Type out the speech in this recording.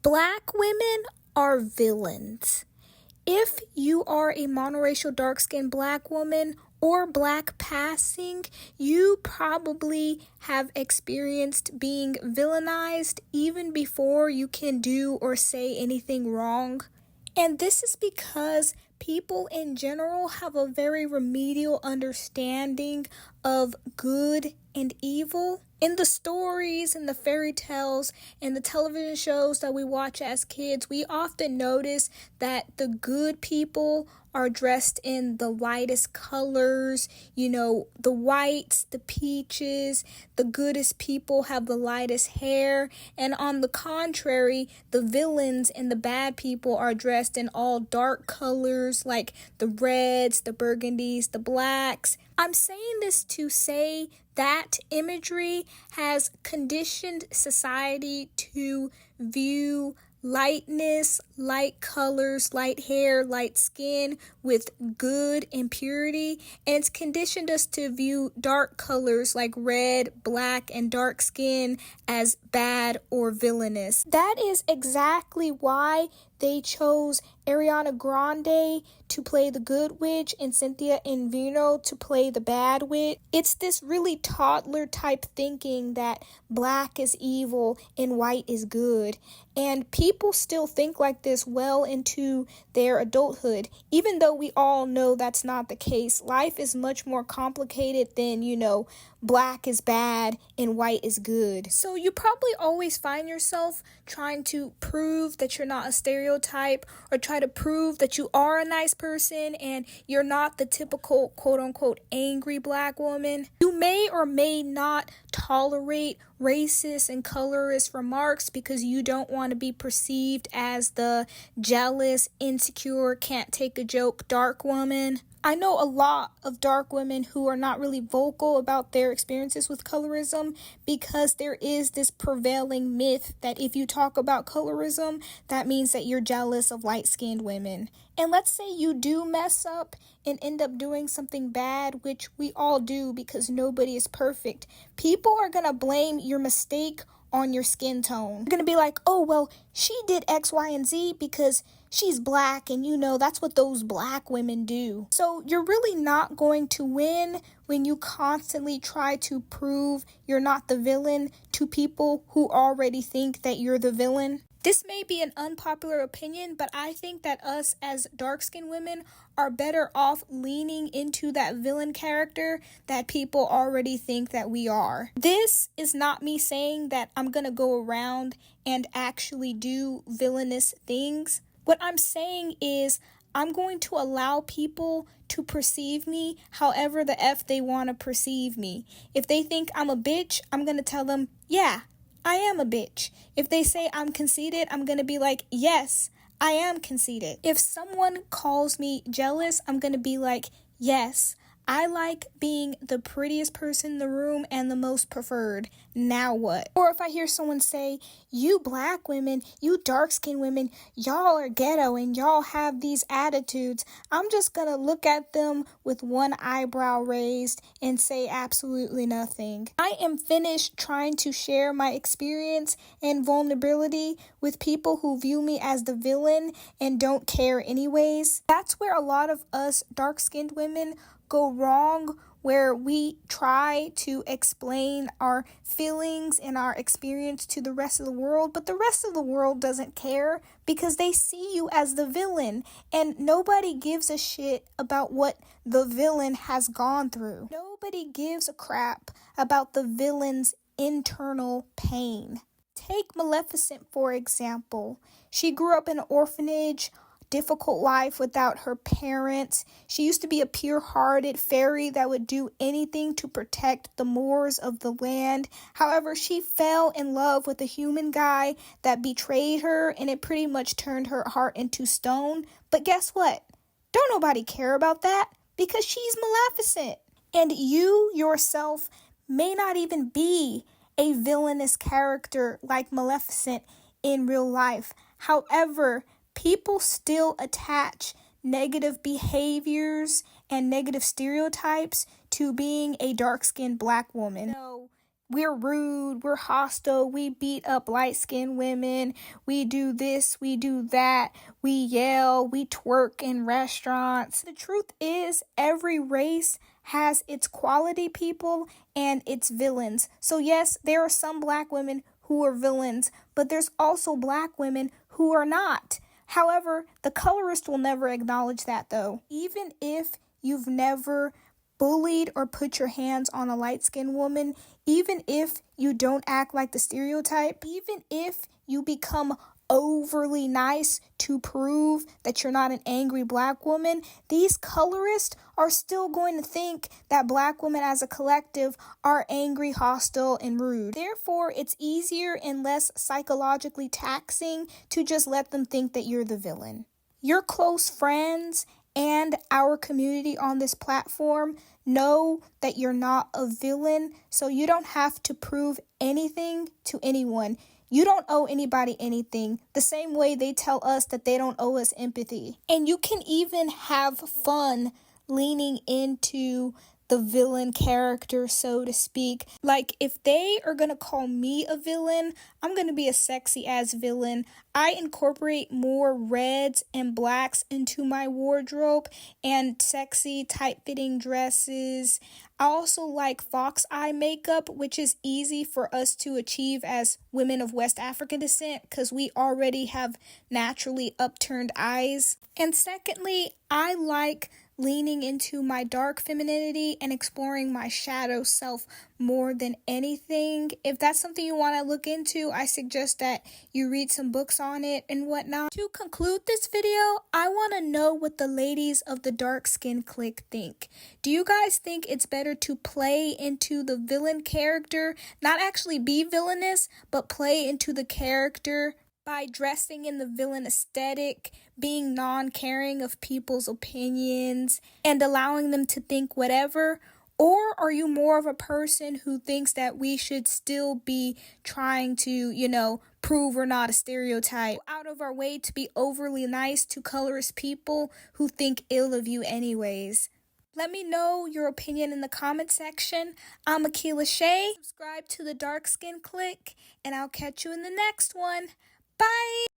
Black women are villains. If you are a monoracial dark-skinned black woman or black passing, you probably have experienced being villainized even before you can do or say anything wrong. And this is because people in general have a very remedial understanding of good and evil. In the stories and the fairy tales and the television shows that we watch as kids, we often notice that the good people are dressed in the lightest colors, the whites, the peaches. The goodest people have the lightest hair. And on the contrary, the villains and the bad people are dressed in all dark colors like the reds, the burgundies, the blacks. I'm saying this to say that imagery has conditioned society to view lightness, light colors, light hair, light skin with good and purity, and it's conditioned us to view dark colors like red, black, and dark skin as bad or villainous. That is exactly why they chose Ariana Grande to play the good witch and Cynthia Invino to play the bad witch. It's this really toddler type thinking that black is evil and white is good. And people still think like this well into their adulthood, even though we all know that's not the case. Life is much more complicated than, black is bad and white is good. So you probably always find yourself trying to prove that you're not a stereotype or try to prove that you are a nice person and you're not the typical quote-unquote angry black woman. You may or may not tolerate racist and colorist remarks because you don't want to be perceived as the jealous, insecure, can't take a joke dark woman. I know a lot of dark women who are not really vocal about their experiences with colorism because there is this prevailing myth that if you talk about colorism, that means that you're jealous of light-skinned women. And let's say you do mess up and end up doing something bad, which we all do because nobody is perfect. People are going to blame your mistake on your skin tone. You're going to be like, oh, well, she did X, Y, and Z because she's black and that's what those black women do. So you're really not going to win when you constantly try to prove you're not the villain to people who already think that you're the villain. This may be an unpopular opinion, but I think that us as dark-skinned women are better off leaning into that villain character that people already think that we are. This is not me saying that I'm gonna go around and actually do villainous things. What I'm saying is I'm going to allow people to perceive me however the F they want to perceive me. If they think I'm a bitch, I'm going to tell them, yeah, I am a bitch. If they say I'm conceited, I'm going to be like, yes, I am conceited. If someone calls me jealous, I'm going to be like, yes, I like being the prettiest person in the room and the most preferred. Now what? Or if I hear someone say, you black women, you dark-skinned women, y'all are ghetto and y'all have these attitudes, I'm just gonna look at them with one eyebrow raised and say absolutely nothing. I am finished trying to share my experience and vulnerability with people who view me as the villain and don't care anyways. That's where a lot of us dark-skinned women go wrong, where we try to explain our feelings and our experience to the rest of the world, but the rest of the world doesn't care because they see you as the villain, and nobody gives a shit about what the villain has gone through. Nobody gives a crap about the villain's internal pain. Take Maleficent, for example. She grew up in an orphanage, difficult life without her parents. She used to be a pure-hearted fairy that would do anything to protect the Moors of the land. However, she fell in love with a human guy that betrayed her, and it pretty much turned her heart into stone. But guess what? Don't nobody care about that because she's Maleficent. And you yourself may not even be a villainous character like Maleficent in real life. However, people still attach negative behaviors and negative stereotypes to being a dark-skinned black woman. we're rude, we're hostile, we beat up light-skinned women, we do this, we do that, we yell, we twerk in restaurants. The truth is, every race has its quality people and its villains. So yes, there are some black women who are villains, but there's also black women who are not. However, the colorist will never acknowledge that though. Even if you've never bullied or put your hands on a light-skinned woman, even if you don't act like the stereotype, even if you become overly nice to prove that you're not an angry black woman, these colorists are still going to think that black women as a collective are angry, hostile, and rude. Therefore, it's easier and less psychologically taxing to just let them think that you're the villain. Your close friends and our community on this platform know that you're not a villain, so you don't have to prove anything to anyone. You don't owe anybody anything, the same way they tell us that they don't owe us empathy. And you can even have fun leaning into the villain character, so to speak. Like, if they are gonna call me a villain, I'm gonna be a sexy ass villain. I incorporate more reds and blacks into my wardrobe and sexy tight-fitting dresses. I also like fox eye makeup, which is easy for us to achieve as women of West African descent because we already have naturally upturned eyes. And secondly, I like leaning into my dark femininity and exploring my shadow self more than anything. If that's something you want to look into, I suggest that you read some books on it and whatnot. To conclude this video, I want to know what the ladies of the dark skin clique think. Do you guys think it's better to play into the villain character, not actually be villainous, but play into the character by dressing in the villain aesthetic, being non-caring of people's opinions, and allowing them to think whatever? Or are you more of a person who thinks that we should still be trying to, prove we're not a stereotype, out of our way to be overly nice to colorist people who think ill of you anyways? Let me know your opinion in the comment section. I'm Akila Shea. Subscribe to the Dark Skin Clique, and I'll catch you in the next one. Bye!